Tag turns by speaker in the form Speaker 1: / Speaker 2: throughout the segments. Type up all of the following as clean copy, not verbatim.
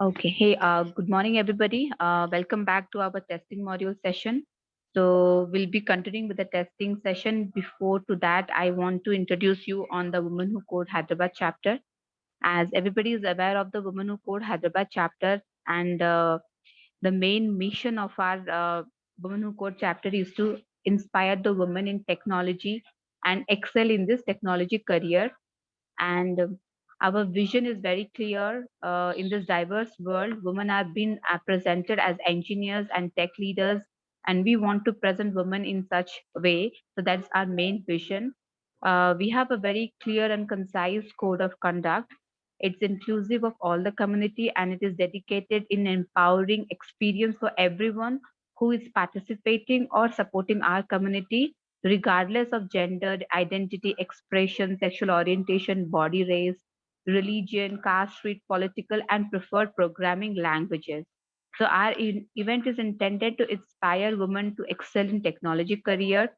Speaker 1: Okay. Hey, good morning, everybody. Welcome back to our testing module session. So we'll be continuing with the testing session. Before to that, I want to introduce you on the Women Who Code Hyderabad chapter. As everybody is aware of the Women Who Code Hyderabad chapter, and the main mission of our Women Who Code chapter is to inspire the women in technology and excel in this technology career. And our vision is very clear. In this diverse world, women have been presented as engineers and tech leaders, and we want to present women in such way. So that's our main vision. We have a very clear and concise code of conduct. It's inclusive of all the community, and it is dedicated in empowering experience for everyone who is participating or supporting our community, regardless of gender, identity, expression, sexual orientation, body race, religion, caste, creed, political, and preferred programming languages. So our event is intended to inspire women to excel in technology career,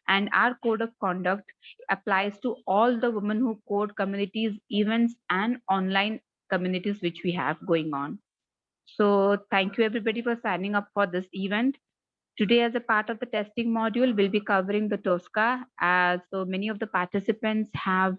Speaker 1: and our code of conduct applies to all the women who code communities, events, and online communities which we have going on. So thank you everybody for signing up for this event. Today, as a part of the testing module, we'll be covering the Tosca. So many of the participants have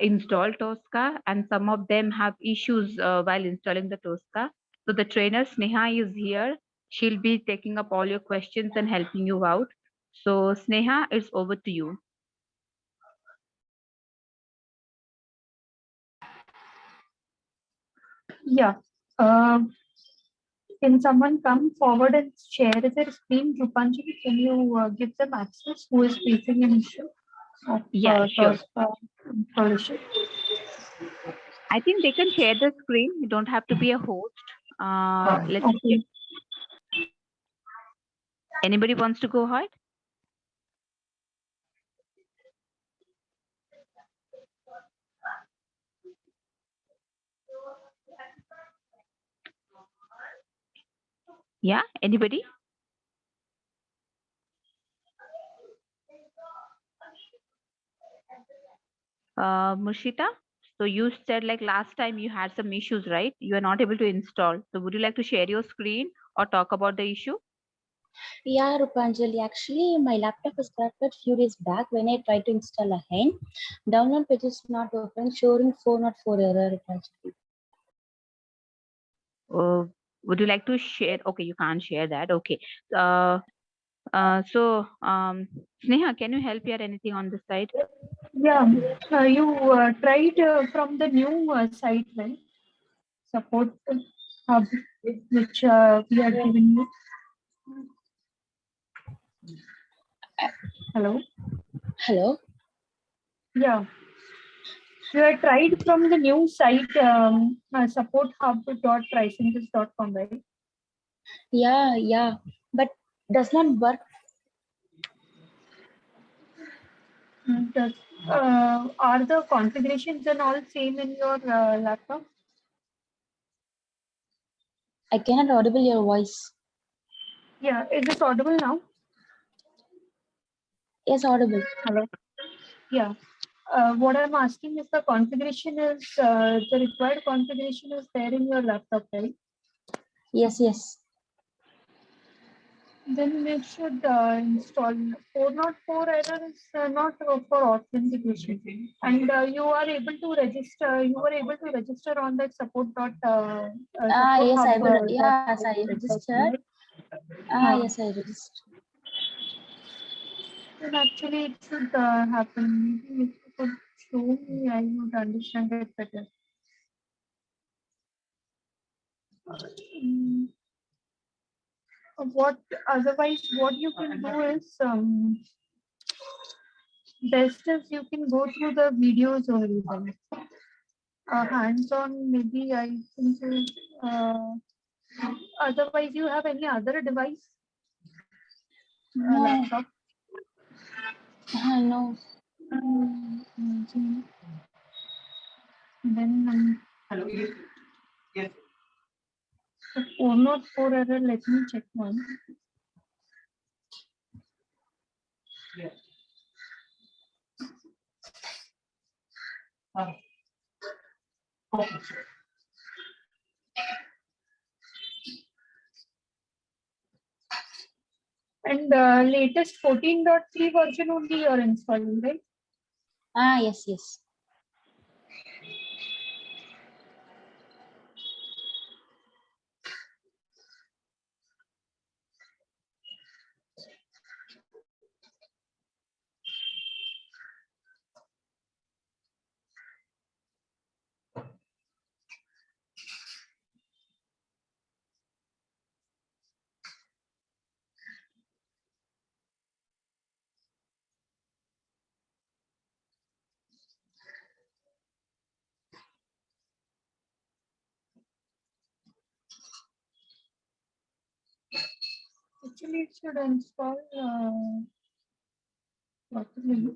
Speaker 1: installed Tosca, and some of them have issues while installing the Tosca. So the trainer Sneha is here. She'll be taking up all your questions and helping you out. So Sneha, it's over to you.
Speaker 2: Yeah. Can someone come forward and share their screen? Rupanjali, can you give them access who is facing an issue of
Speaker 1: Yeah, sure.
Speaker 2: installation?
Speaker 1: I think they can share the screen. You don't have to be a host. Let's
Speaker 2: Okay.
Speaker 1: Anybody wants to go ahead? Yeah, anybody? Mushita, so you said like last time you had some issues, right? You are not able to install. So would you like to share your screen or talk about the issue?
Speaker 3: Yeah, Rupanjali. Actually, my laptop was crashed few days back when I tried to install again. Download page is not open, showing 404 error, Rupanjali.
Speaker 1: Would you like to share? Okay, you can't share that. Okay. Uh, Sneha, can you help here anything on this side?
Speaker 2: Yeah. You tried from the new site, right? Support hub, which we are giving you. Hello.
Speaker 3: Hello?
Speaker 2: Yeah. You have tried from the new site supporthub.tricentis.com, right?
Speaker 3: Yeah. But does not work.
Speaker 2: Does, are the configurations and all same in your laptop?
Speaker 3: I cannot audible your voice.
Speaker 2: Yeah, is it audible now?
Speaker 3: Yes, audible.
Speaker 2: Hello. Yeah. What I'm asking is the configuration is the required configuration is there in your laptop, right?
Speaker 3: Yes.
Speaker 2: Then we should install 404 error is not for authentication, and you are able to register. You were able to register on that support
Speaker 3: Yes,
Speaker 2: hub.
Speaker 3: I will. Yes, I registered. Yes, I registered.
Speaker 2: Then actually it should happen. Maybe if you could show me, I would understand it better. Mm, what otherwise what you can do is best is you can go through the videos only then. Hands-on maybe I think uh, otherwise you have any other device?
Speaker 3: No.
Speaker 2: Laptop?
Speaker 3: No.
Speaker 2: Then hello. Yes. So 404 error, let me check one. Yes. Okay. And latest 14.3 version only you're installing, right?
Speaker 3: Yes, yes.
Speaker 2: Actually, it should install properly.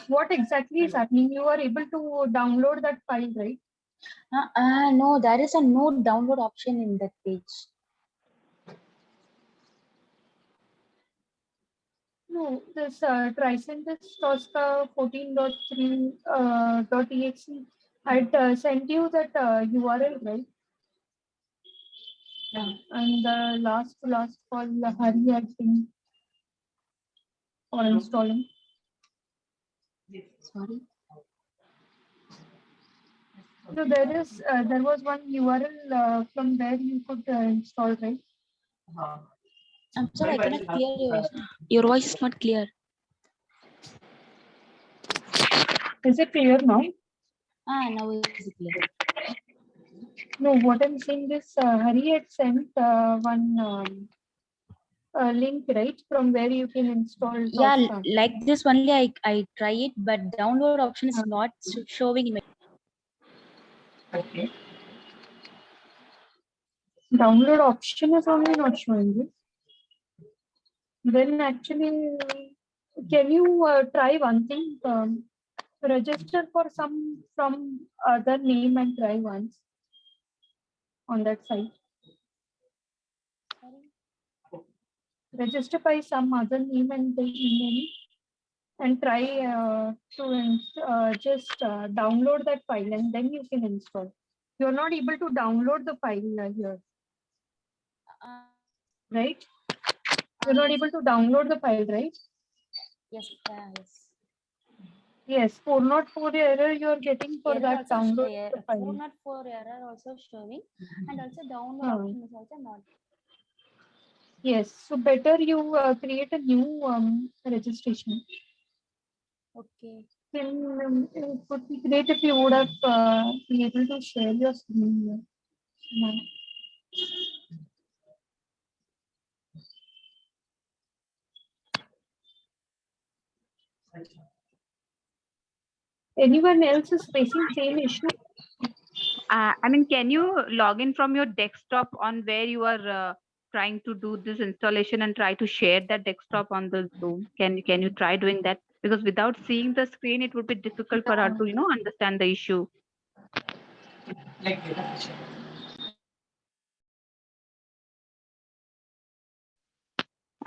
Speaker 2: What exactly is happening? You are able to download that file, right?
Speaker 3: No, there is a no download option in that page.
Speaker 2: No, this Tricentis Tosca 14.3 I'd sent you that URL, right? Yeah. And the last call, Hari had been for installing.
Speaker 3: Sorry.
Speaker 2: So there was one URL from where you could install, right?
Speaker 3: I'm sorry, I cannot hear your voice. Your voice is not clear.
Speaker 2: Is it clear now?
Speaker 3: Now is it clear?
Speaker 2: No, what I'm saying is Hari had sent one link, right, from where you can install
Speaker 3: Yeah,
Speaker 2: Tosca.
Speaker 3: like this only I try it, but download option is not showing in my.
Speaker 2: Okay. Download option is only not showing this. Then actually, can you try one thing? Register for some from other name and try once on that site. Register by some other name and the email and try to just download that file and then you can install. You're not able to download the file here, right? You're not able to download the file, right?
Speaker 3: Yes, yes.
Speaker 2: Yes, 404 error you are getting for
Speaker 3: Error
Speaker 2: that
Speaker 3: also
Speaker 2: download
Speaker 3: share,
Speaker 2: the file.
Speaker 3: 404 error also showing, and also download option is also not.
Speaker 2: Yes, so better you create a new registration.
Speaker 3: Okay.
Speaker 2: Then it would be great if you would have been able to share your screen now. Anyone else is facing same issue?
Speaker 1: I mean, can you log in from your desktop on where you are trying to do this installation and try to share that desktop on the Zoom? Can you try doing that? Because without seeing the screen, it would be difficult for her to understand the issue.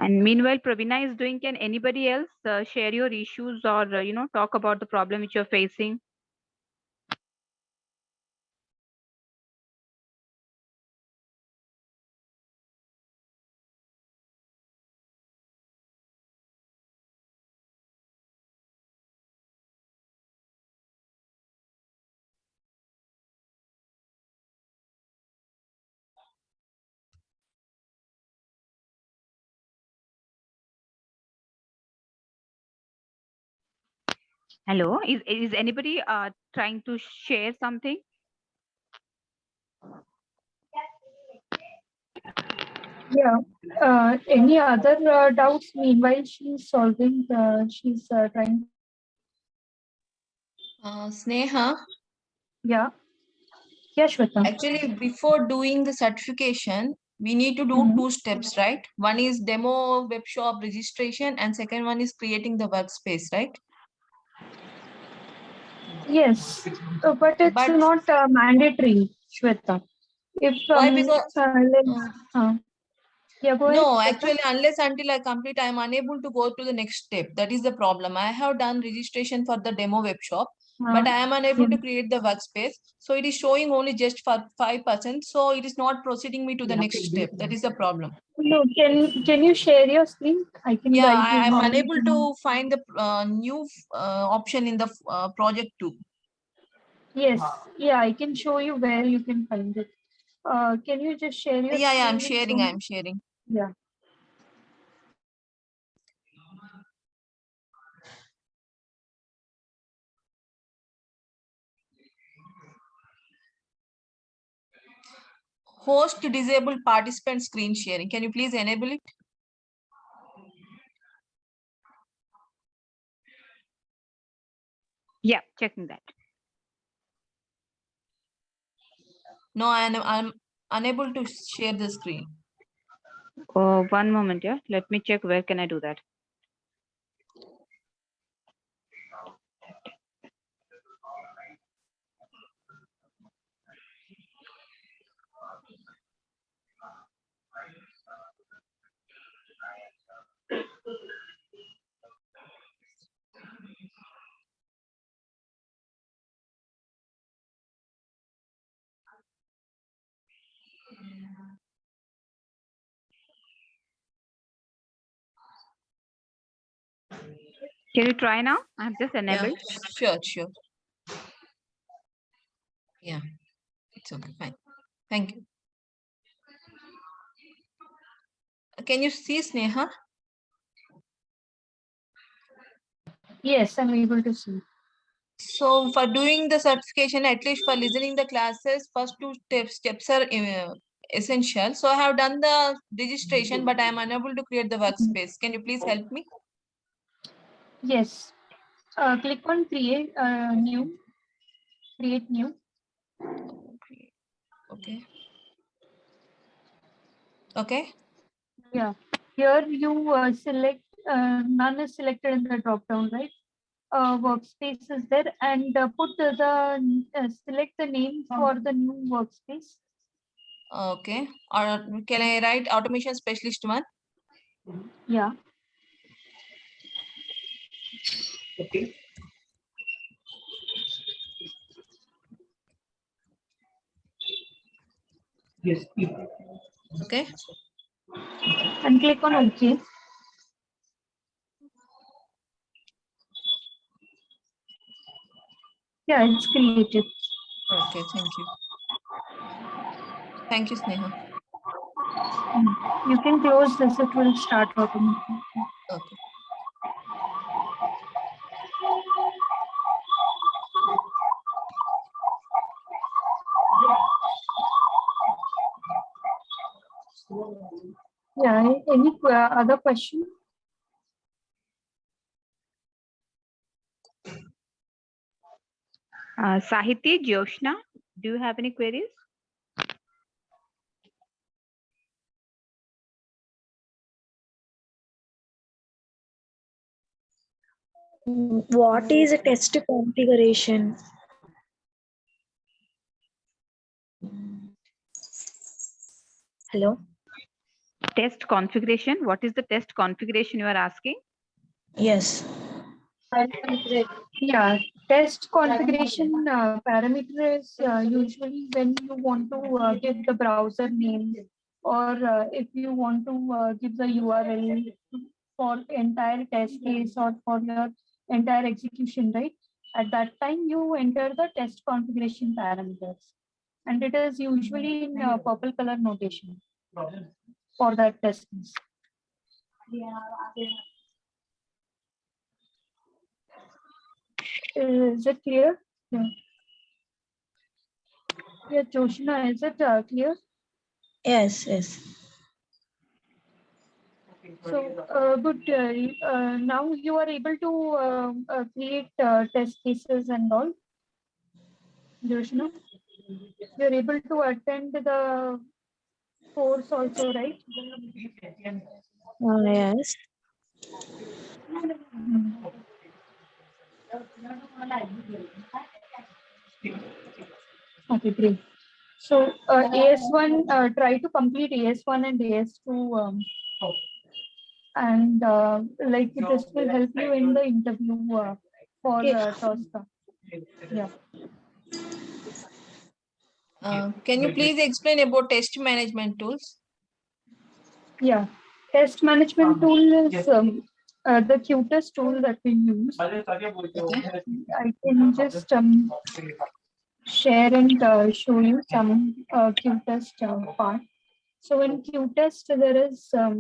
Speaker 1: And meanwhile, Pravina is doing. Can anybody else share your issues or talk about the problem which you're facing? Hello, is anybody trying to share something?
Speaker 2: Yeah. Any other doubts? Meanwhile, she's solving. She's trying.
Speaker 4: Sneha,
Speaker 2: Yeah. Yeah, Shweta.
Speaker 4: actually, before doing the certification, we need to do two steps, right? One is demo web shop registration, and second one is creating the workspace, right?
Speaker 2: Yes, but it's
Speaker 4: But
Speaker 2: not mandatory, Shweta. If
Speaker 4: why? Because
Speaker 2: yeah, go ahead,
Speaker 4: no,
Speaker 2: Shweta.
Speaker 4: actually, unless until I complete, I am unable to go to the next step. That is the problem. I have done registration for the demo web shop, but I am unable to create the workspace. So it is showing only just for 5%. So it is not proceeding me to the next step. That is the problem.
Speaker 2: No, can you share your screen? I can
Speaker 4: Yeah,
Speaker 2: guide you.
Speaker 4: I am
Speaker 2: how you
Speaker 4: unable
Speaker 2: can-
Speaker 4: to find the new option in the project too.
Speaker 2: Yes, yeah, I can show you where you can find it. Can you just share your
Speaker 4: Yeah, I'm
Speaker 2: screen?
Speaker 4: sharing. I'm sharing.
Speaker 2: Yeah.
Speaker 4: Host disabled participant screen sharing. Can you please enable it?
Speaker 1: Yeah, checking that.
Speaker 4: No, I'm unable to share the screen.
Speaker 1: Oh, one moment, yeah. Let me check where can I do that. Can you try now? I've just enabled.
Speaker 4: Yeah, sure. Yeah, it's okay, fine. Thank you. Can you see Sneha?
Speaker 2: Yes, I'm able to see.
Speaker 4: So for doing the certification, at least for listening the classes, first two steps are essential. So I have done the registration, but I am unable to create the workspace. Can you please help me?
Speaker 2: Yes. Click on create new. Create new.
Speaker 4: Okay. Okay.
Speaker 2: Yeah. Here you select none is selected in the drop down, right? Workspace is there, and put select the name for the new workspace.
Speaker 4: Okay. Or can I write automation specialist 1?
Speaker 2: Yeah.
Speaker 4: Okay.
Speaker 2: And click on OK. Yeah, it's created.
Speaker 4: Okay, thank you. Thank you, Sneha.
Speaker 2: You can close this, it will start automatically.
Speaker 4: Okay.
Speaker 2: Yeah, any other question?
Speaker 1: Sahiti, Joshna, do you have any queries?
Speaker 5: What is a test configuration? Hello?
Speaker 1: Test configuration. What is the test configuration you are asking?
Speaker 5: Yes.
Speaker 2: Yeah, test configuration parameter is usually when you want to give the browser name, or if you want to give the URL for entire test case or for your entire execution, right? At that time, you enter the test configuration parameters, and it is usually in purple color notation for that test case. Is it clear? Yeah. Yeah, Joshna, is it clear?
Speaker 5: Yes, yes.
Speaker 2: So, good. Now you are able to create test cases and all. Joshna, you're able to attend the course also, right?
Speaker 5: Yes.
Speaker 2: Okay, great. So, AS1, try to complete AS1 and AS2, and like this will help you in the interview for
Speaker 5: Okay.
Speaker 2: TOSCA. Yeah.
Speaker 4: Can you please explain about test management tools?
Speaker 2: Yeah. Test management tool is the cutest tool that we use. I can just share and show you some cutest part. So in cutest, there is let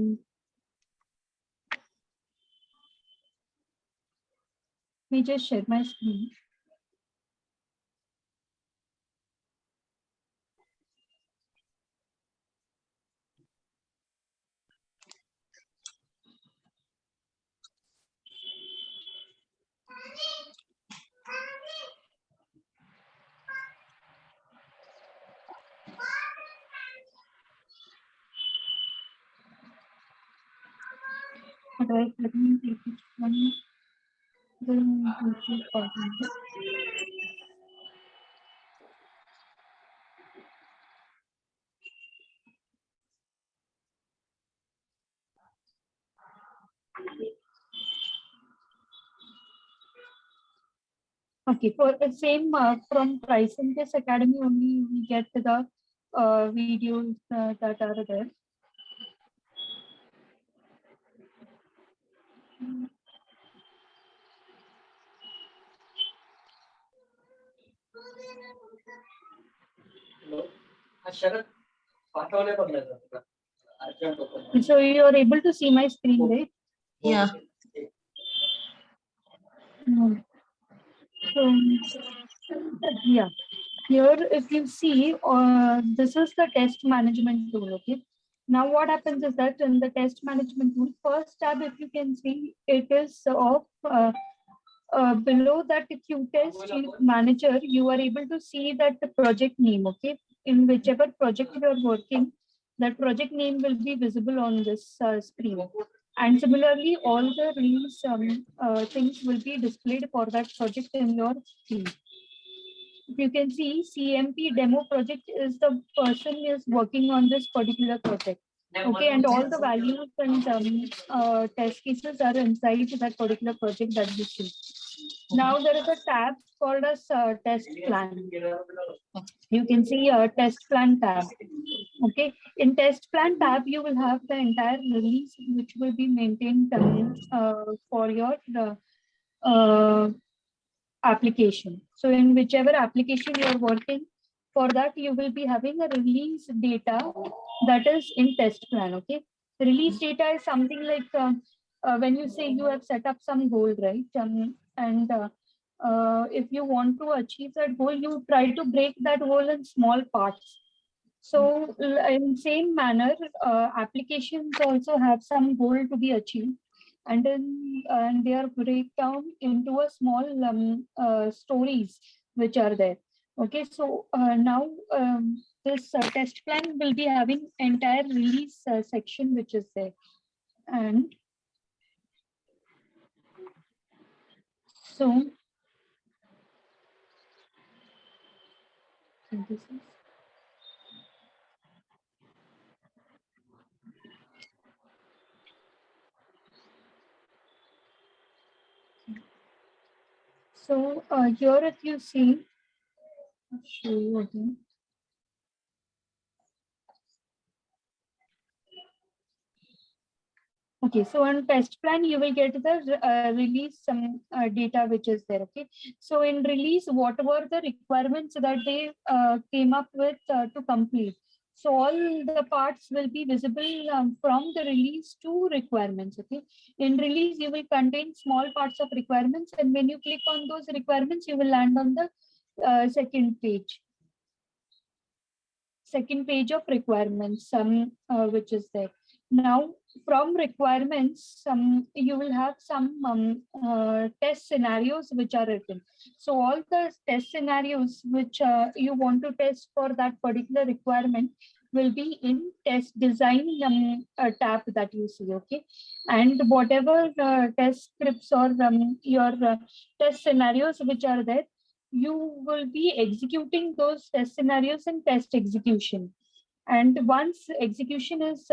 Speaker 2: me just share my screen. Right, let me take it one. Then YouTube button. Okay, for the same from Pricing Test Academy only we get the videos that are there. So you are able to see my screen, right?
Speaker 4: Yeah.
Speaker 2: No. So yeah, here if you see, this is the test management tool. Okay. Now what happens is that in the test management tool, first tab, if you can see, it is of below that Q test manager, you are able to see that the project name. Okay, in whichever project you are working, that project name will be visible on this screen. And similarly, all the release things will be displayed for that project in your screen. You can see CMP demo project is the person is working on this particular project. Okay, and all the values and test cases are inside that particular project that we see. Now there is a tab called as test plan. You can see a test plan tab. Okay, in test plan tab, you will have the entire release which will be maintained for your application. So in whichever application you are working, for that you will be having a release data that is in test plan. Okay, release data is something like when you say you have set up some goal, right? And if you want to achieve that goal, you try to break that goal in small parts. So in same manner, applications also have some goal to be achieved, and then and they are breakdown into a small stories which are there. Okay, so now this test plan will be having entire release section which is there, and so this is. So here if you see, I'll show you again. Okay, so on test plan, you will get the release some data which is there. Okay, so in release, what were the requirements that they came up with to complete? So all the parts will be visible from the release to requirements. Okay, in release, you will contain small parts of requirements, and when you click on those requirements, you will land on the second page of requirements, which is there. Now, from requirements, you will have some test scenarios which are written. So all the test scenarios which you want to test for that particular requirement will be in test design tab that you see. Okay, and whatever test scripts or your test scenarios which are there, you will be executing those test scenarios in test execution. And once execution is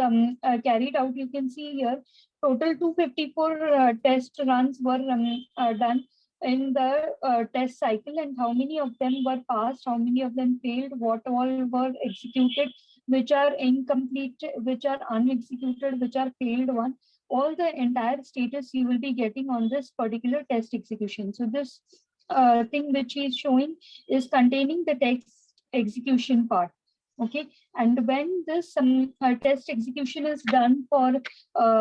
Speaker 2: carried out, you can see here total 254 test runs were done. in the test cycle, and how many of them were passed, how many of them failed, what all were executed, which are incomplete, which are unexecuted, which are failed one. All the entire status you will be getting on this particular test execution. So this thing which he is showing is containing the text execution part. Okay, and when this test execution is done for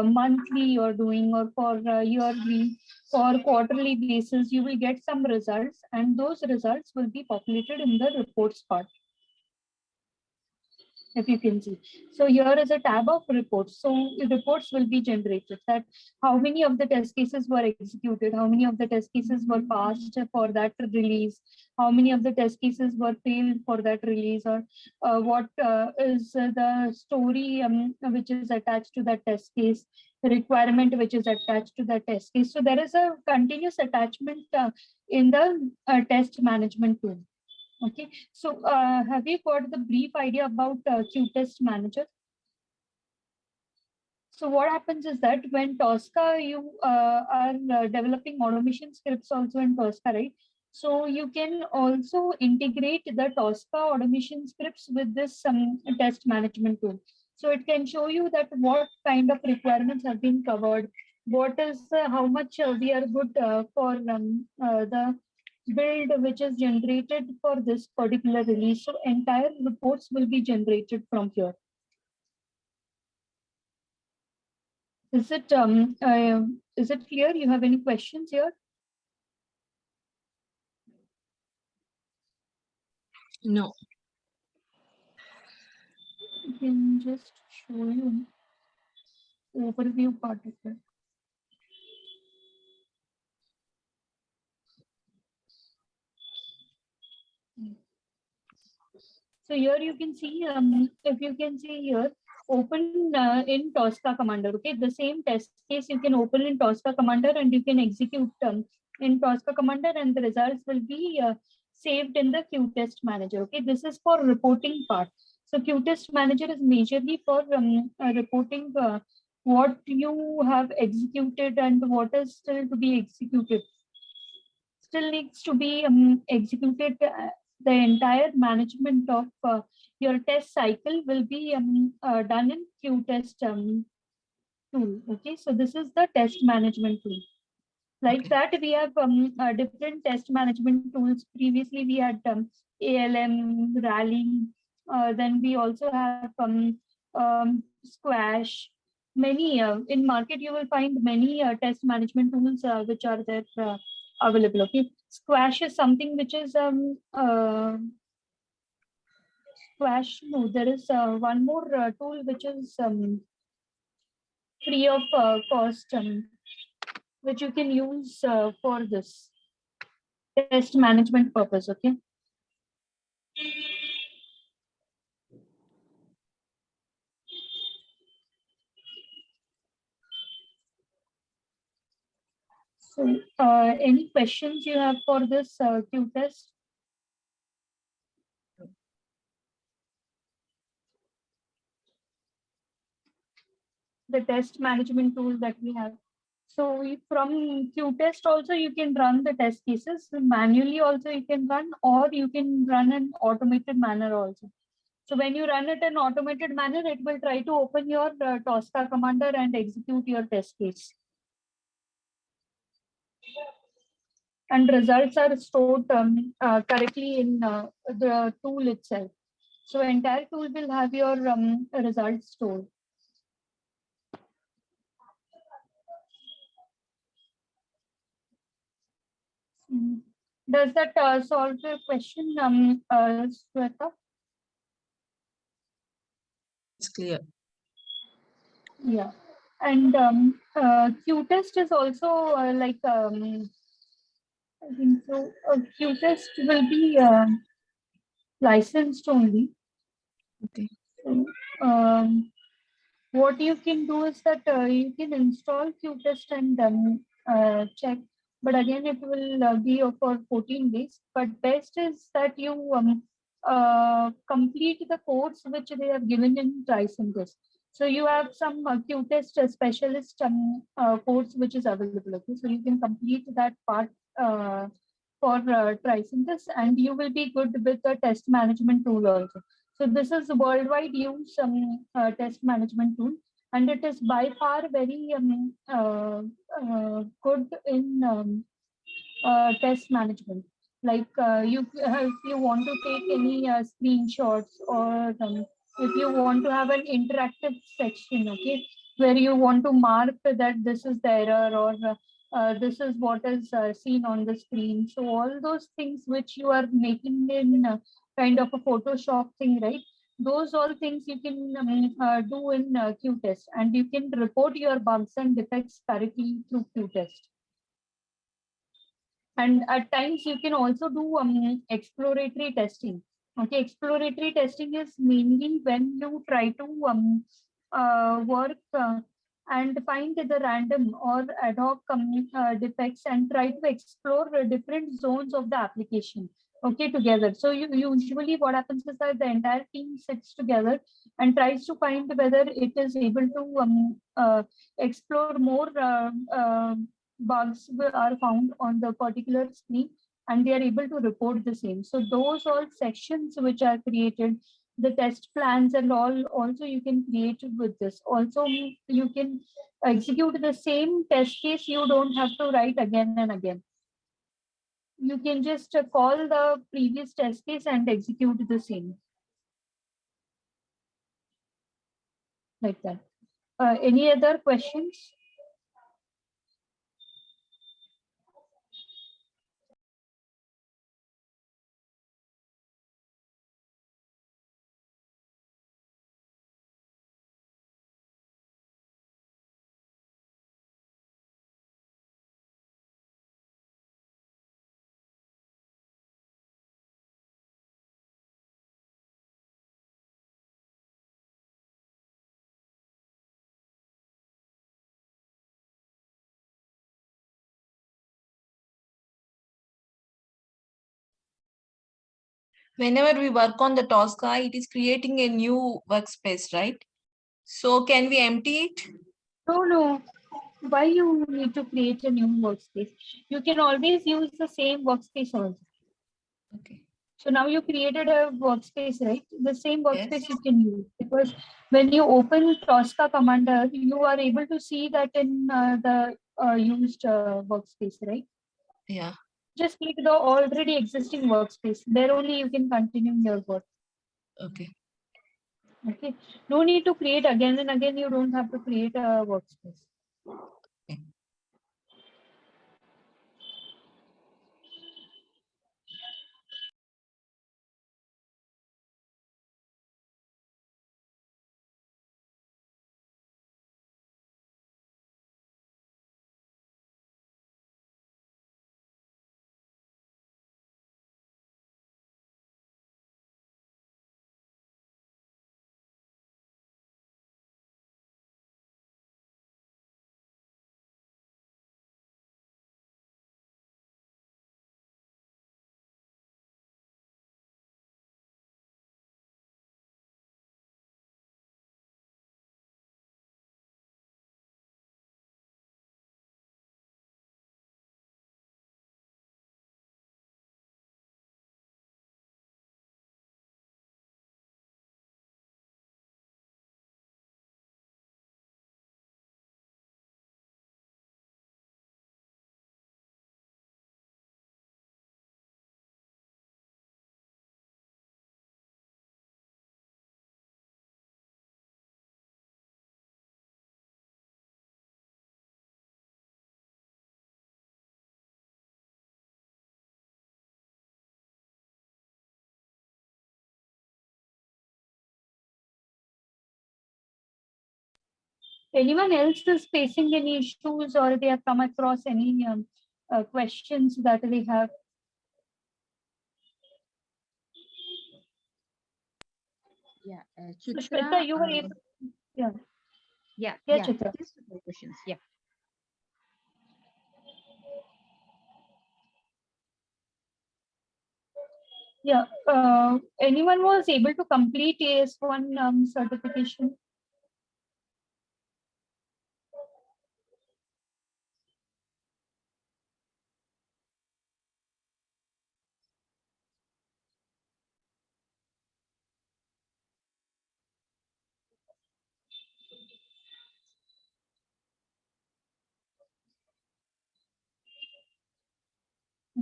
Speaker 2: monthly you're doing, or for yearly, for quarterly basis, you will get some results, and those results will be populated in the reports part, if you can see. So here is a tab of reports. So reports will be generated, that how many of the test cases were executed, how many of the test cases were passed for that release, how many of the test cases were failed for that release, or what is the story which is attached to that test case, the requirement which is attached to the test case. So there is a continuous attachment in the test management tool. Okay, so have you got the brief idea about Q-Test Manager? So what happens is that when Tosca, you are developing automation scripts also in Tosca, right? So you can also integrate the Tosca automation scripts with this test management tool. So it can show you that what kind of requirements have been covered, what is how much we are good for the build which is generated for this particular release. So entire reports will be generated from here. Is it clear? You have any questions here?
Speaker 4: No.
Speaker 2: I can just show you overview part of it. So here you can see, if you can see here, open in Tosca Commander. Okay, the same test case you can open in Tosca Commander, and you can execute in Tosca Commander, and the results will be saved in the Q-Test Manager. Okay, this is for reporting part. So Q-Test Manager is majorly for reporting what you have executed and what is still to be executed. Still needs to be executed. The entire management of your test cycle will be done in Q-Test tool. Okay, so this is the test management tool. Like that, we have different test management tools. Previously, we had ALM, Rally. Then we also have Squash. Many in market, you will find many test management tools which are there available. Okay, Squash is something which is Squash. No, there is one more tool which is free of cost, which you can use for this test management purpose. Okay. So, any questions you have for this Q-Test? The test management tool that we have. So from Q-Test also you can run the test cases manually. Also you can run, or you can run an automated manner also. So when you run it in automated manner, it will try to open your Tosca Commander and execute your test case. And results are stored correctly in the tool itself. So entire tool will have your results stored. Does that solve your question, Sweta?
Speaker 4: It's clear.
Speaker 2: Yeah, and Q-Test is also like I think so. Q-Test will be licensed only.
Speaker 4: Okay.
Speaker 2: So, what you can do is that you can install Q-Test and check. But again, it will be for 14 days. But best is that you complete the course which they are given in Try Test. So you have some Q-test specialist course which is available. Okay, so you can complete that part for tracing this, and you will be good with the test management tool also. So this is worldwide use test management tool, and it is by far very good in test management. Like if you want to take any screenshots, or if you want to have an interactive section, okay, where you want to mark that this is the error, or this is what is seen on the screen. So all those things which you are making in kind of a Photoshop thing, right? Those all things you can do in Q-test, and you can report your bugs and defects correctly through Q-test. And at times you can also do exploratory testing. Okay, exploratory testing is mainly when you try to work and find the random or ad hoc defects, and try to explore different zones of the application, okay, together. So usually what happens is that the entire team sits together and tries to find whether it is able to explore more bugs are found on the particular screen, and they are able to report the same. So those all sections which are created, the test plans and all, also you can create with this. Also you can execute the same test case. You don't have to write again and again. You can just call the previous test case and execute the same, like that. Any other questions?
Speaker 4: Whenever we work on the Tosca, it is creating a new workspace, right? So can we empty it?
Speaker 2: No. Why you need to create a new workspace? You can always use the same workspace also.
Speaker 4: Okay.
Speaker 2: So now you created a workspace, right? The same workspace
Speaker 4: Yes.
Speaker 2: you can use, because when you open Tosca Commander, you are able to see that in the used workspace, right?
Speaker 4: Yeah.
Speaker 2: Just click the already existing workspace. There only you can continue your work.
Speaker 4: Okay.
Speaker 2: Okay. No need to create again and again. You don't have to create a workspace.
Speaker 4: Okay.
Speaker 2: Anyone else is facing any issues, or they have come across any questions that they have?
Speaker 1: Yeah,
Speaker 2: So
Speaker 1: Chitra,
Speaker 2: Shweta, you were able. Yeah.
Speaker 1: yeah,
Speaker 2: Yeah,
Speaker 1: yeah.
Speaker 2: Chitra.
Speaker 1: These are the questions. Yeah.
Speaker 2: Yeah. Anyone was able to complete AS1 certification?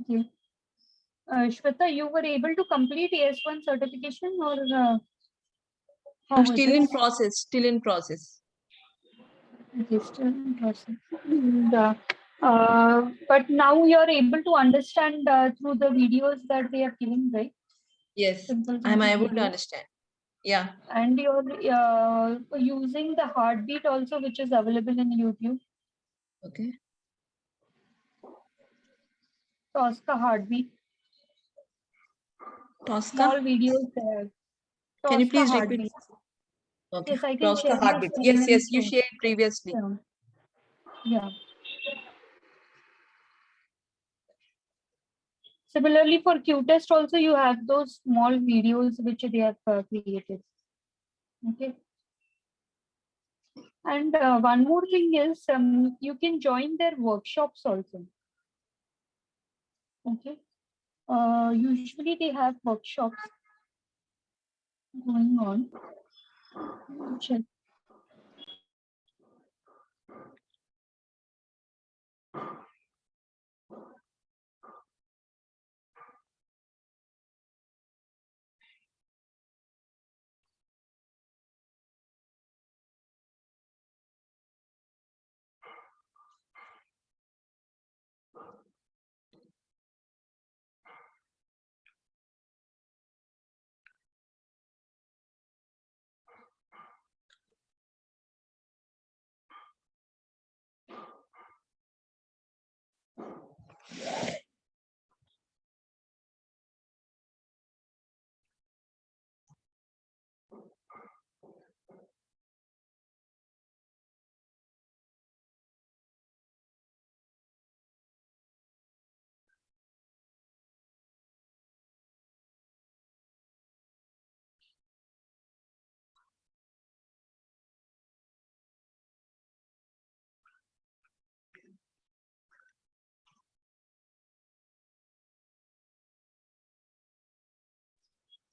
Speaker 2: Okay. Shweta, you were able to complete AS1 certification or how
Speaker 4: I'm
Speaker 2: was
Speaker 4: still in
Speaker 2: it?
Speaker 4: process, still in process.
Speaker 2: Okay, still in process. And, but now you're able to understand through the videos that they are giving, right?
Speaker 4: Yes,
Speaker 2: Simple
Speaker 4: I'm able to
Speaker 2: videos.
Speaker 4: understand. Yeah.
Speaker 2: And you're using the heartbeat also, which is available in YouTube.
Speaker 4: Okay.
Speaker 2: Tosca heartbeat.
Speaker 4: Tosca.
Speaker 2: Small videos there.
Speaker 4: Can you
Speaker 2: Tosca
Speaker 4: please repeat?
Speaker 2: heartbeat.
Speaker 4: Okay.
Speaker 2: Yes, I can
Speaker 4: Tosca
Speaker 2: share my
Speaker 4: heartbeat.
Speaker 2: screen.
Speaker 4: Yes,
Speaker 2: and
Speaker 4: yes, you
Speaker 2: show.
Speaker 4: shared previously.
Speaker 2: Yeah. Yeah. Similarly, for Q-test also, you have those small videos which they have created. Okay. And one more thing is you can join their workshops also. Okay. Usually they have workshops going on. Check.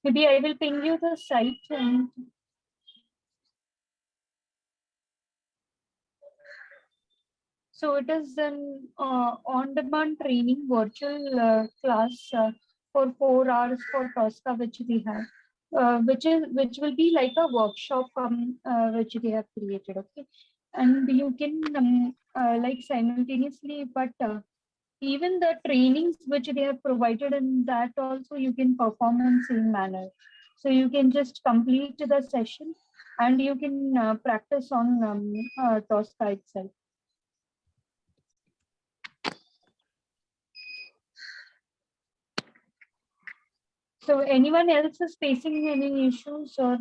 Speaker 2: Maybe I will ping you the site. So it is an on-demand training virtual class for 4 hours for Tosca, which we have, which will be like a workshop which they have created. Okay, and you can like simultaneously, but even the trainings which they have provided in that also you can perform in same manner. So you can just complete the session and you can practice on Tosca itself. So anyone else is facing any issues or?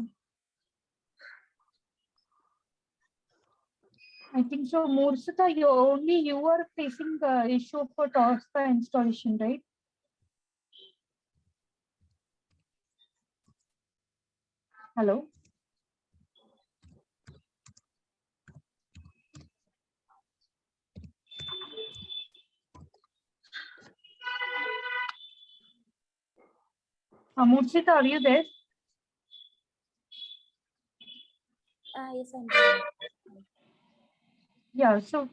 Speaker 2: I think so. Mursita, you are facing the issue for Tosca installation, right? Hello. Mursita, are you there?
Speaker 3: Yes, I'm there.
Speaker 2: Yeah. So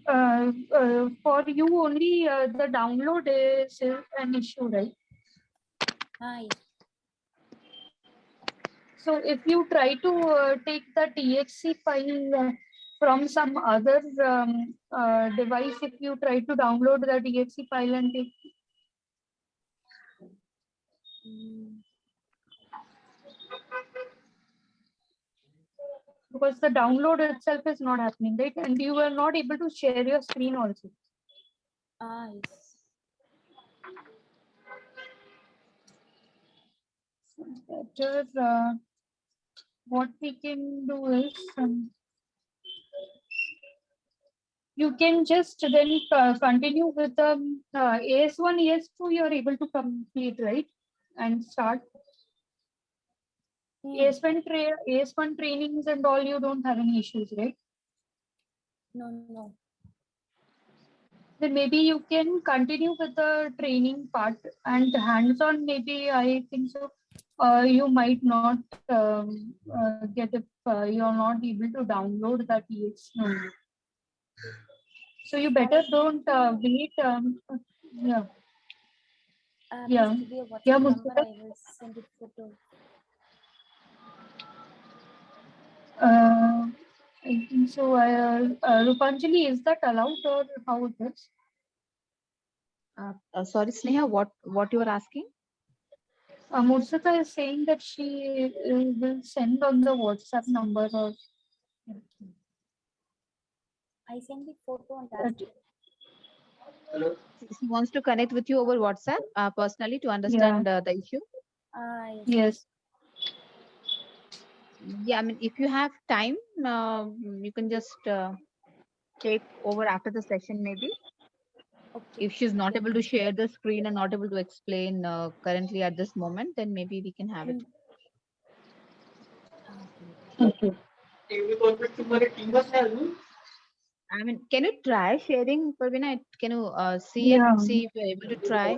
Speaker 2: for you only the download is an issue, right?
Speaker 3: Yes.
Speaker 2: So if you try to take the TXT file from some other device, if you try to download the TXT file and take. Because the download itself is not happening, right? And you are not able to share your screen also.
Speaker 3: Yes.
Speaker 2: Better, what we can do is you can just then continue with the AS1, AS2, you're able to complete, right? And start. AS1 trainings and all, you don't have any issues, right?
Speaker 3: No.
Speaker 2: Then maybe you can continue with the training part and hands-on. Maybe I think so. You might not get if you're not able to download that EX. So you better don't wait. Yeah. Yeah.
Speaker 3: Please give me a WhatsApp
Speaker 2: Yeah,
Speaker 3: number.
Speaker 2: Mustika.
Speaker 3: I will send it photo.
Speaker 2: I think so. Rupanjali, is that allowed or how it is?
Speaker 1: Sorry, Sneha, what you were asking?
Speaker 2: Mustika is saying that she will send on the WhatsApp number or.
Speaker 3: I send the photo on that.
Speaker 1: She wants to connect with you over WhatsApp personally to understand the issue.
Speaker 3: Yes.
Speaker 2: Yes.
Speaker 1: Yeah, I mean, if you have time, you can just take over after the session, maybe.
Speaker 3: Okay.
Speaker 1: If she's not able to share the screen and not able to explain currently at this moment, then maybe we can have it.
Speaker 2: Okay.
Speaker 1: I mean, can you try sharing, Parvina? Can you see
Speaker 2: Yeah.
Speaker 1: it? See if you're able to try.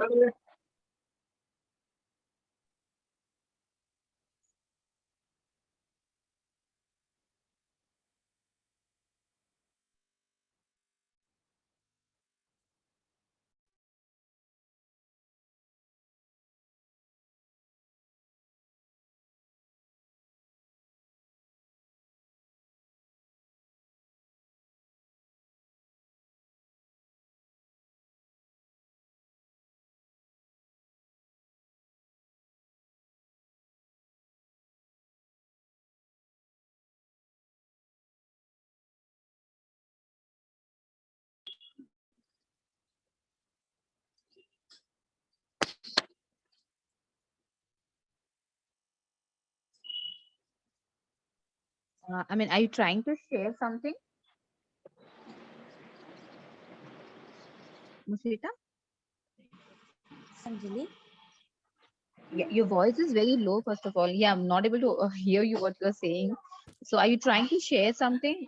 Speaker 1: I mean, are you trying to share something, Musita?
Speaker 3: Anjali.
Speaker 1: Yeah, your voice is very low, first of all. Yeah, I'm not able to hear you what you're saying. So, are you trying to share something?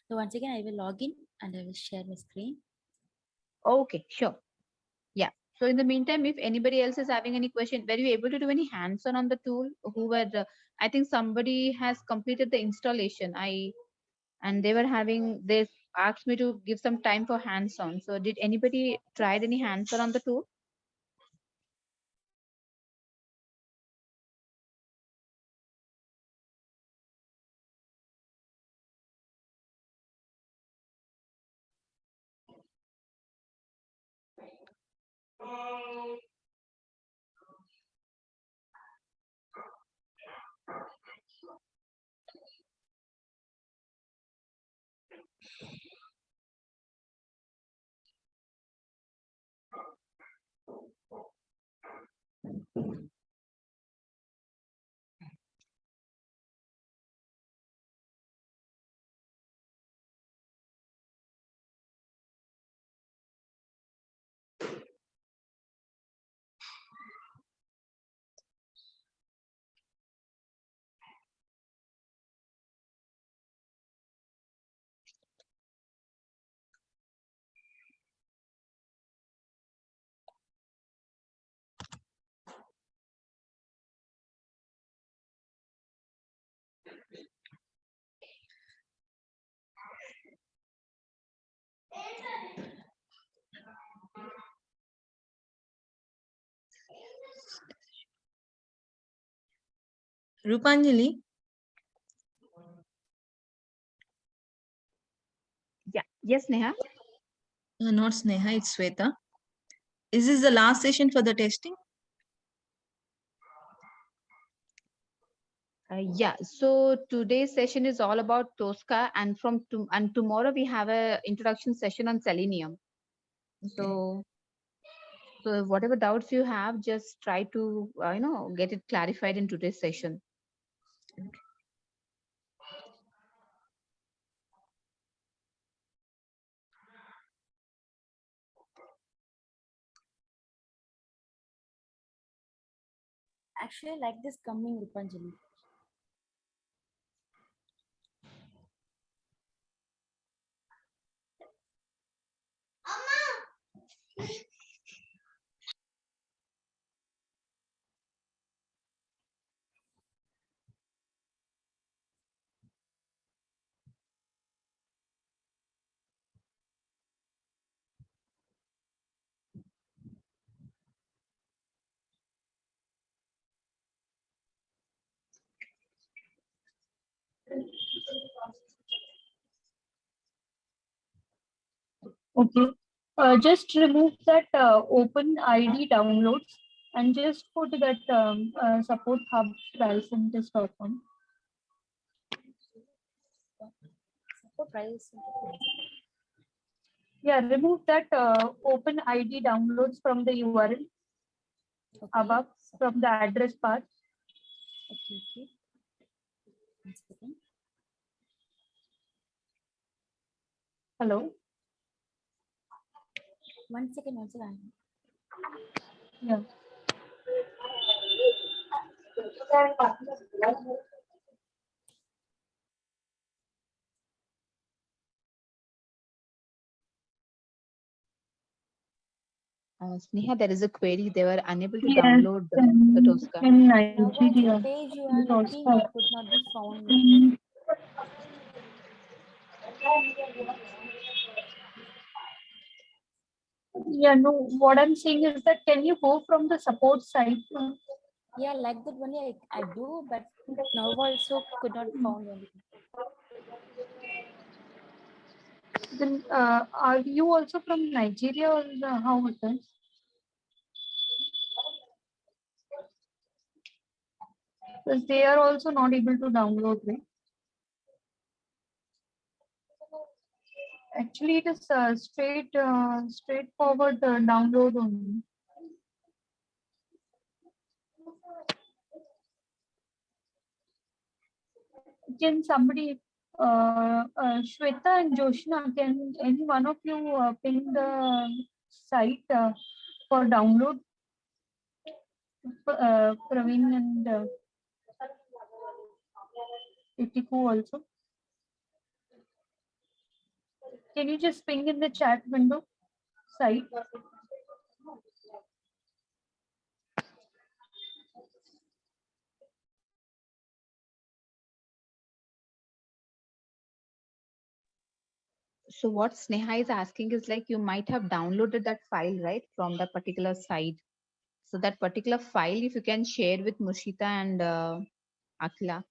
Speaker 3: So once again, I will log in and I will share my screen.
Speaker 1: Okay, sure. Yeah. So, in the meantime, if anybody else is having any question, were you able to do any hands-on on the tool? Who were? I think somebody has completed the installation. And they were having this asked me to give some time for hands-on. So, did anybody tried any hands-on on the tool?
Speaker 4: Rupanjali,
Speaker 1: Yeah. Yes, Neha.
Speaker 4: not Sneha, it's Sweta. Is this the last session for the testing?
Speaker 1: Yeah, so today's session is all about Tosca, and and tomorrow we have a introduction session on selenium. So, so whatever doubts you have, just try to get it clarified in today's session.
Speaker 3: Actually, I like this coming Rupanjali.
Speaker 2: Okay. Just remove that open ID downloads and just put that support hub trialcentres.com.
Speaker 3: Support trial center.
Speaker 2: Yeah, remove that open ID downloads from the URL above from the address part.
Speaker 3: Okay. 1 second.
Speaker 2: Hello.
Speaker 3: 1 second.
Speaker 2: Yeah.
Speaker 1: Sneha, there is a query. They were unable to
Speaker 2: Yes,
Speaker 1: download the Tosca.
Speaker 2: in
Speaker 3: Now what
Speaker 2: Nigeria.
Speaker 3: page you
Speaker 2: It
Speaker 3: are
Speaker 2: also-
Speaker 3: looking could not be found.
Speaker 2: Yeah, no, what I'm saying is that can you go from the support site?
Speaker 3: Yeah, like that only I do, but now also could not found anything.
Speaker 2: Then are you also from Nigeria or how it is? Because they are also not able to download it. Actually, it is straightforward download only. Can somebody, Shweta and Joshna, can any one of you ping the site for download? Praveen and Itiku also. Can you just ping in the chat window site?
Speaker 1: So what Sneha is asking is like you might have downloaded that file, right, from that particular site. So that particular file, if you can share with Mushita and Akila.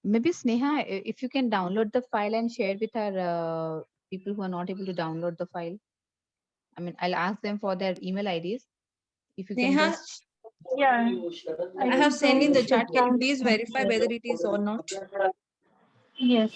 Speaker 1: Maybe Sneha, if you can download the file and share with our people who are not able to download the file. I mean, I'll ask them for their email IDs. If you can
Speaker 4: Sneha,
Speaker 2: Yeah,
Speaker 4: I have
Speaker 2: think
Speaker 4: sent in
Speaker 2: so.
Speaker 4: the chat. Can you please verify whether it is or not?
Speaker 2: Yes.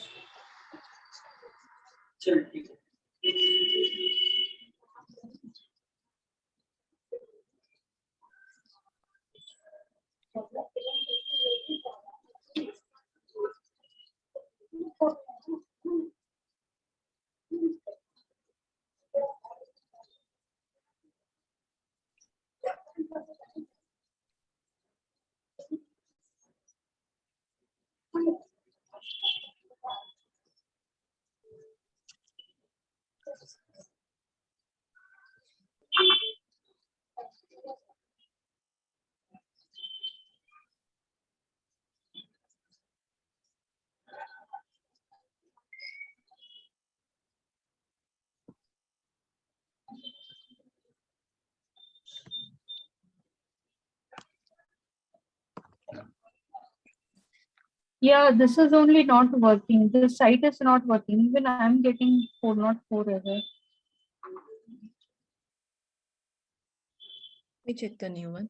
Speaker 2: Yeah, this is only not working. The site is not working. Even I'm getting 404 error.
Speaker 4: Let me check the new one.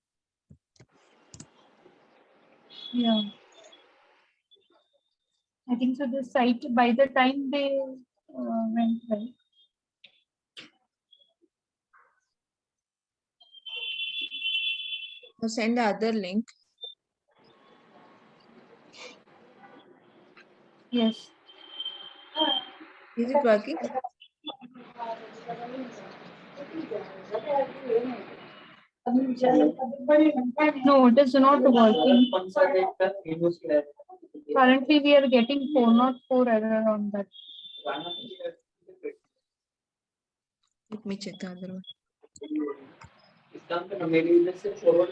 Speaker 2: Yeah. I think so. The site, by the time they went right.
Speaker 4: I'll send the other link.
Speaker 2: Yes.
Speaker 4: Is it working?
Speaker 2: No, it is not working. Currently, we are getting 404 error on that.
Speaker 4: Let me check the other one.
Speaker 6: maybe let's say forward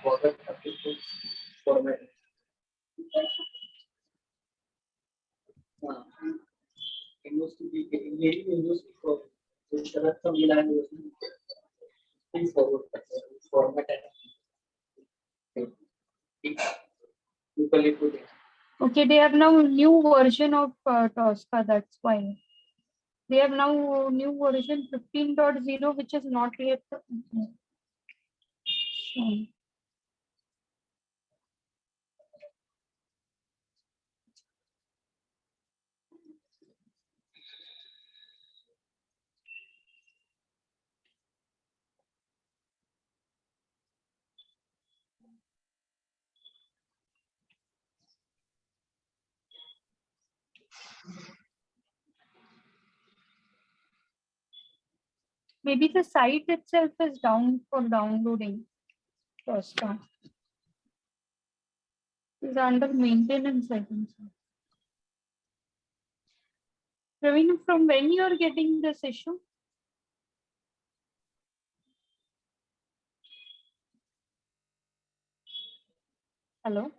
Speaker 6: forward format. Format.
Speaker 2: Okay, they have now new version of Tosca. That's why they have now new version 15.0, which is not yet shown. Maybe the site itself is down for downloading. Tosca is under maintenance, I think so. Praveen, from when you are getting this issue? Hello?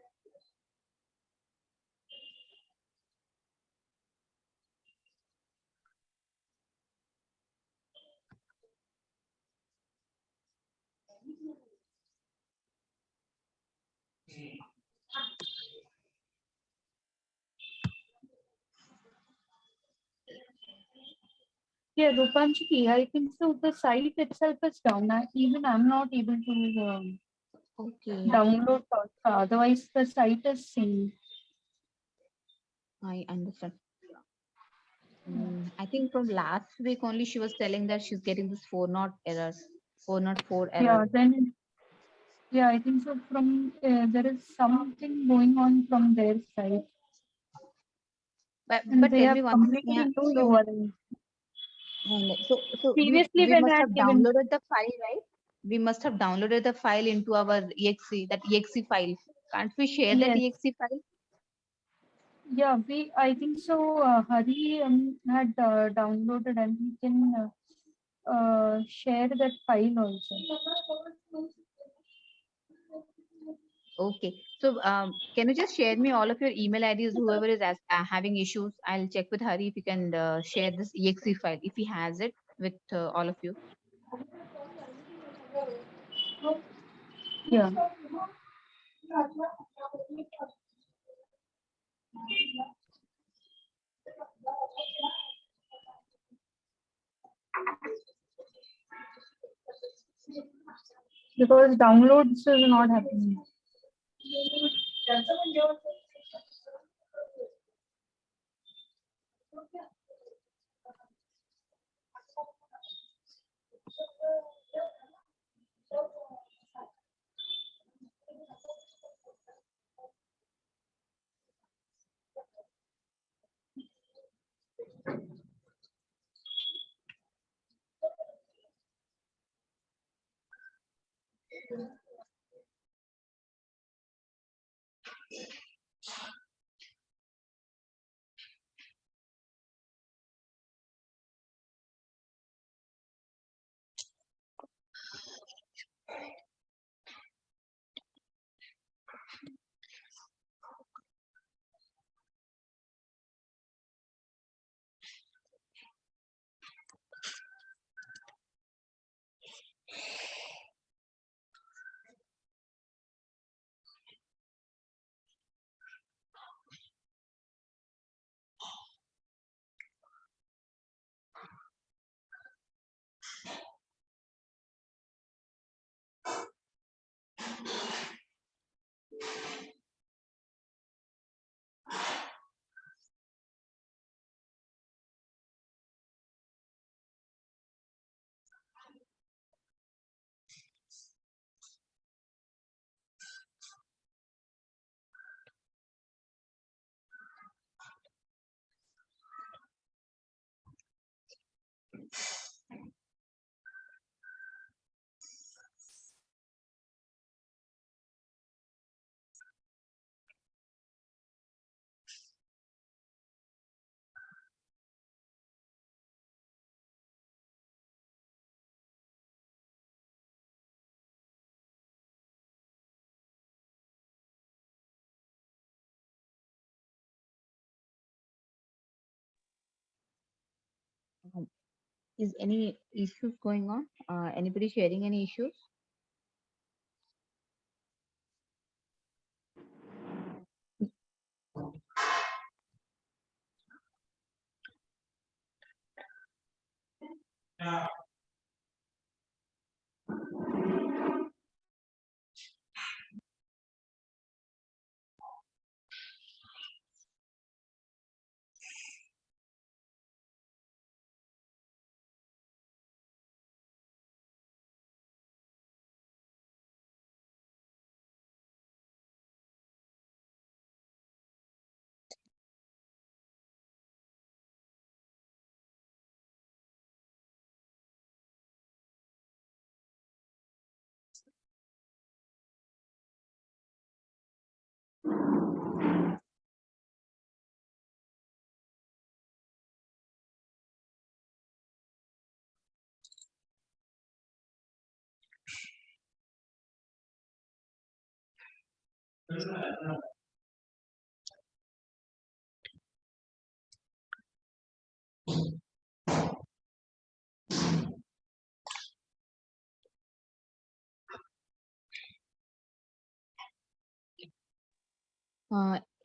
Speaker 2: Yeah, Rupanjali, I think so. The site itself is down. Even I'm not able to
Speaker 1: Okay,
Speaker 2: download Tosca. Otherwise, the site is same.
Speaker 1: I understand. I think from last week only she was telling that she's getting this 404
Speaker 2: Yeah,
Speaker 1: error.
Speaker 2: then yeah, I think so. From there is something going on from their side,
Speaker 1: But
Speaker 2: and they
Speaker 1: tell
Speaker 2: have
Speaker 1: me one thing,
Speaker 2: completely
Speaker 1: Sneha.
Speaker 2: new
Speaker 1: So
Speaker 2: URL. Previously,
Speaker 1: we
Speaker 2: when I
Speaker 1: must have
Speaker 2: had given,
Speaker 1: downloaded the file, right? We must have downloaded the file into our exe, that exe file. Can't we share that
Speaker 2: yes,
Speaker 1: exe file?
Speaker 2: yeah, I think so. Hari had downloaded, and we can share that file also.
Speaker 1: Okay. So can you just share me all of your email IDs, whoever is having issues? I'll check with Hari if you can share this exe file, if he has it with all of you.
Speaker 2: Yeah. Because downloads is not happening.
Speaker 1: Is any issues going on? Anybody sharing any issues?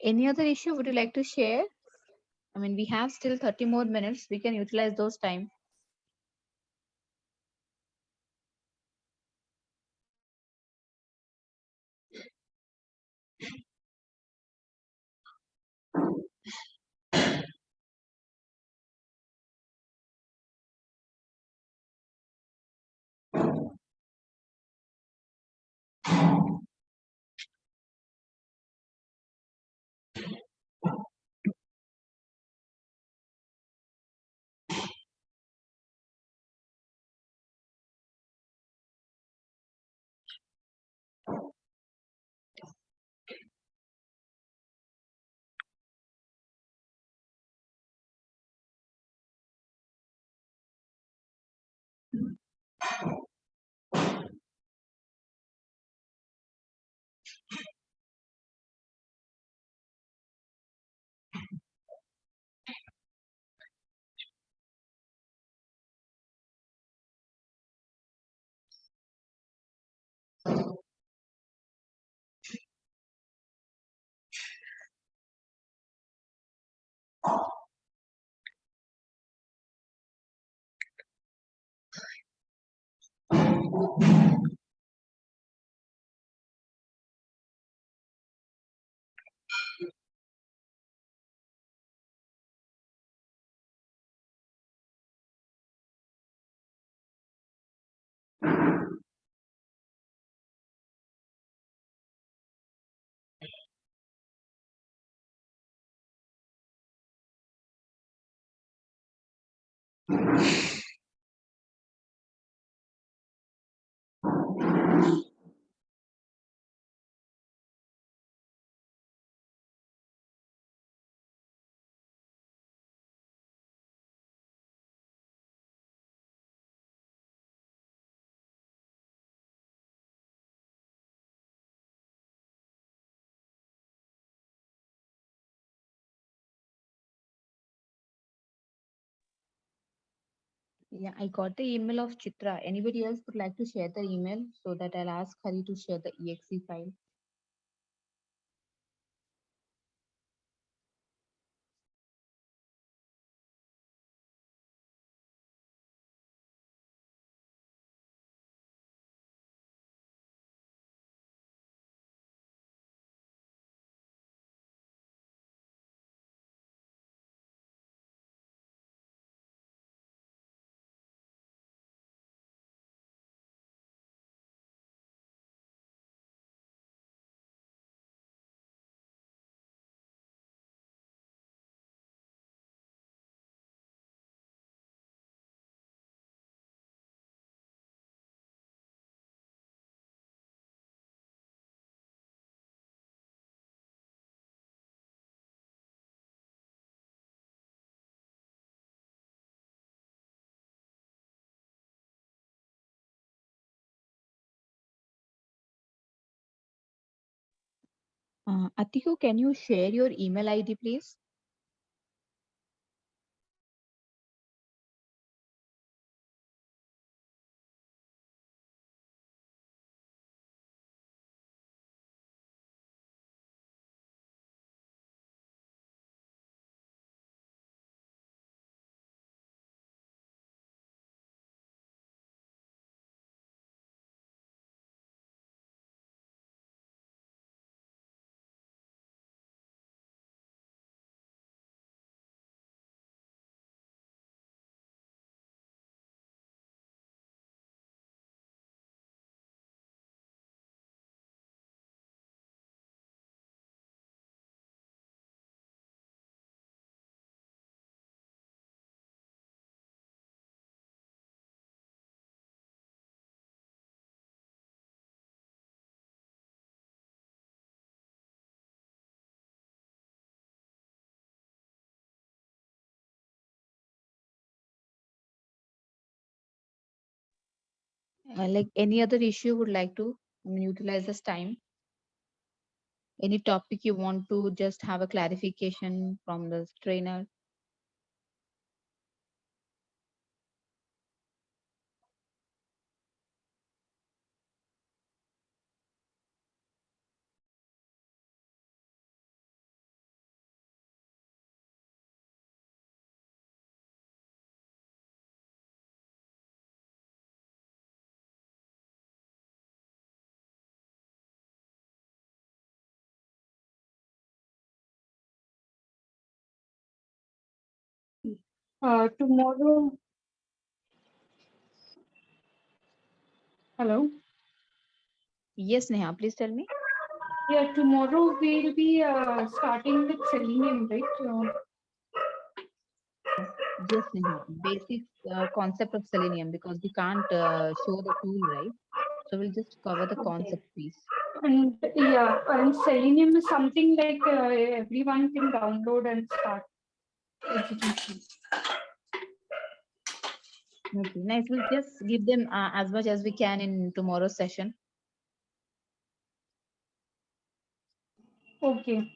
Speaker 1: Any other issue would you like to share? I mean, we have still 30 more minutes. We can utilize those time. Yeah, I got the email of Chitra. Anybody else would like to share the email so that I'll ask Hari to share the exe file? Atiku, can you share your email ID, please? Like any other issue you would like to utilize this time? Any topic you want to just have a clarification from the trainer?
Speaker 2: Tomorrow, hello.
Speaker 1: Yes, Neha, please tell me.
Speaker 2: Yeah, tomorrow we'll be starting with Selenium, right?
Speaker 1: Yes, Neha. Basic concept of Selenium, because we can't show the tool, right? So we'll just cover the
Speaker 2: Okay.
Speaker 1: concept piece.
Speaker 2: And yeah, and Selenium is something like everyone can download and start execution.
Speaker 1: Okay, nice. We'll just give them as much as we can in tomorrow's session.
Speaker 2: Okay.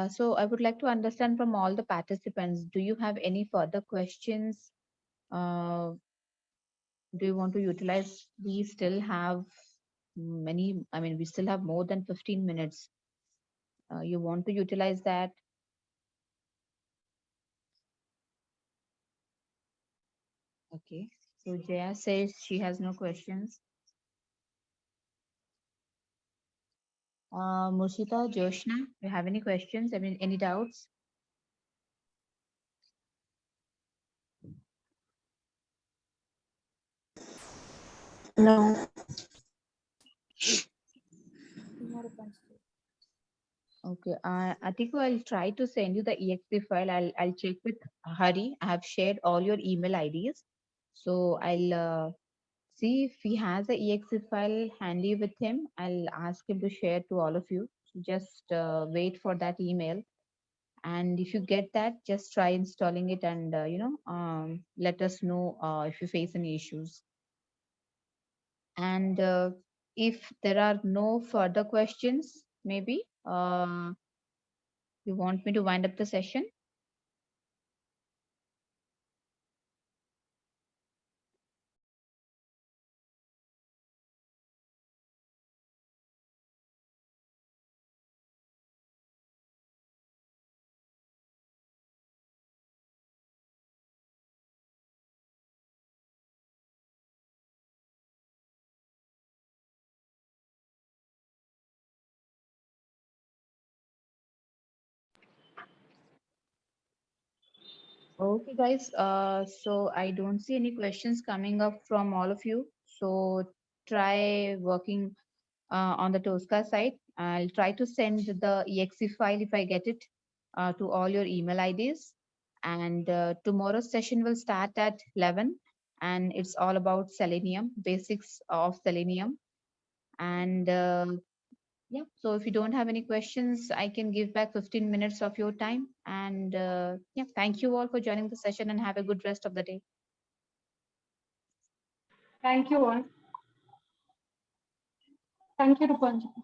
Speaker 1: So I would like to understand from all the participants, do you have any further questions? Uh, do you want to utilize? We still have many, we still have more than 15 minutes. You want to utilize that? Okay. So Jaya says she has no questions. Murshita, Joshna, you have any questions? Any doubts?
Speaker 5: No.
Speaker 1: Okay. Atiku, I'll try to send you the exe file. I'll check with Hari. I have shared all your email IDs. So I'll see if he has a exe file handy with him. I'll ask him to share to all of you. So just wait for that email. And if you get that, just try installing it and let us know if you face any issues. And if there are no further questions, maybe you want me to wind up the session? Okay, guys. So I don't see any questions coming up from all of you. So try working on the Tosca side. I'll try to send the exe file if I get it to all your email IDs. And tomorrow's session will start at 11, and it's all about Selenium, basics of Selenium. And yeah, so if you don't have any questions, I can give back 15 minutes of your time. And yeah, thank you all for joining the session and have a good rest of the day.
Speaker 2: Thank you all. Thank you, Rupanjali.